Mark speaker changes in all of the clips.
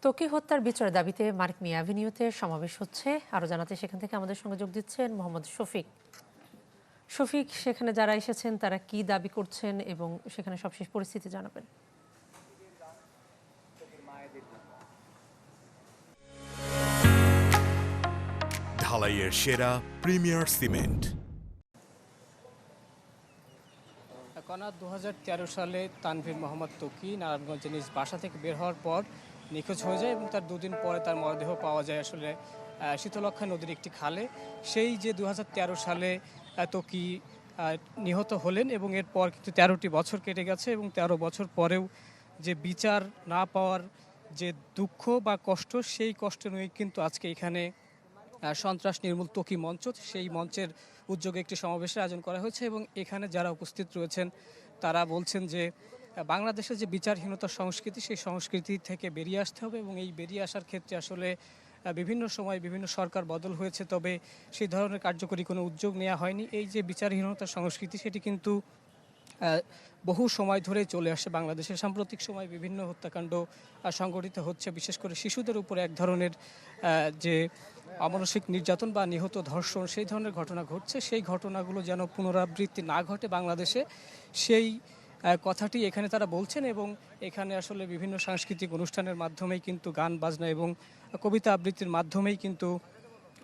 Speaker 1: ত্বকী হত্যার বিচারের দাবিতে মানিক মিয়া অ্যাভিনিউতে সমাবেশ হচ্ছে। আরও জানাতে সেখান থেকে আমাদের সঙ্গে যোগ দিচ্ছেন মোহাম্মদ শফিক। শফিক, সেখানে যারা এসেছেন তারা কি দাবি করছেন এবং সেখানে সবশেষ পরিস্থিতি জানাবেন।
Speaker 2: ঢালাইয়ের সেরা প্রিমিয়ার সিমেন্ট।
Speaker 3: কণা 2013 সালে তানভীর মোহাম্মদ ত্বকী নারায়ণগঞ্জে নিজ বাসা থেকে বের হওয়ার পর নিখোঁজ হয়ে যায় এবং তার দুদিন পরে তার মরদেহ পাওয়া যায় আসলে শীতলক্ষ্যা নদীর একটি খালে। সেই যে 2013 সালে ত্বকী নিহত হলেন এবং এরপর কিন্তু 13টি বছর কেটে গেছে এবং 13 বছর পরেও যে বিচার না পাওয়ার যে দুঃখ বা কষ্ট, সেই কষ্ট নিয়ে কিন্তু আজকে এখানে সন্ত্রাস নির্মূল ত্বকী মঞ্চ, সেই মঞ্চের উদ্যোগে একটি সমাবেশের আয়োজন করা হয়েছে এবং এখানে যারা উপস্থিত রয়েছেন তারা বলছেন যে বাংলাদেশের যে বিচারহীনতার সংস্কৃতি, সেই সংস্কৃতি থেকে বেরিয়ে আসতে হবে এবং এই বেরিয়ে আসার ক্ষেত্রে আসলে বিভিন্ন সময় বিভিন্ন সরকার বদল হয়েছে, তবে সেই ধরনের কার্যকরী কোনো উদ্যোগ নেওয়া হয়নি। এই যে বিচারহীনতার সংস্কৃতি, সেটি কিন্তু বহু সময় ধরেই চলে আসে বাংলাদেশে। সাম্প্রতিক সময় বিভিন্ন হত্যাকাণ্ড সংঘটিত হচ্ছে, বিশেষ করে শিশুদের উপরে এক ধরনের যে অমানসিক নির্যাতন বা নিহত ধর্ষণ, সেই ধরনের ঘটনা ঘটছে। সেই ঘটনাগুলো যেন পুনরাবৃত্তি না ঘটে বাংলাদেশে, সেই কথাটি এখানে তারা বলছেন এবং এখানে আসলে বিভিন্ন সাংস্কৃতিক অনুষ্ঠানের মাধ্যমেই কিন্তু গান বাজনা এবং কবিতা আবৃত্তির মাধ্যমেই কিন্তু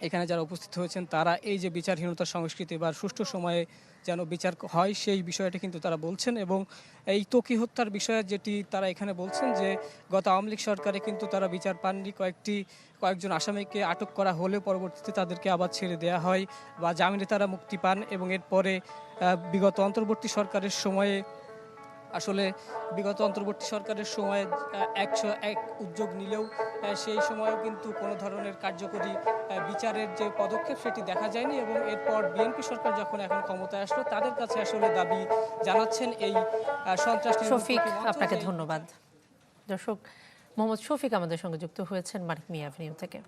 Speaker 3: এখানে যারা উপস্থিত হয়েছেন তারা এই যে বিচারহীনতার সংস্কৃতি বা সুষ্ঠু সময়ে যেন বিচার হয়, সেই বিষয়টা কিন্তু তারা বলছেন। এবং এই ত্বকী হত্যার বিষয়ে যেটি তারা এখানে বলছেন যে গত আওয়ামী লীগ সরকারে কিন্তু তারা বিচার পাননি, কয়েকজন আসামিকে আটক করা হলেও পরবর্তীতে তাদেরকে আবার ছেড়ে দেওয়া হয় বা জামিনে তারা মুক্তি পান এবং এরপরে বিগত অন্তর্বর্তী সরকারের সময়ে সময়ে 101 উদ্যোগ নিলেও সেই সময়ও কিন্তু কোনো ধরনের কার্যকরী বিচারের যে পদক্ষেপ সেটি দেখা যায়নি এবং এরপর বিএনপি সরকার যখন এখন ক্ষমতায় আসলো, তাদের কাছে আসলে দাবি জানাচ্ছেন এই সন্ত্রাস।
Speaker 1: শফিক, আপনাকে ধন্যবাদ। দর্শক, মোহাম্মদ শফিক আমাদের সঙ্গে যুক্ত হয়েছেন মানিক মিয়া অ্যাভিনিউ থেকে।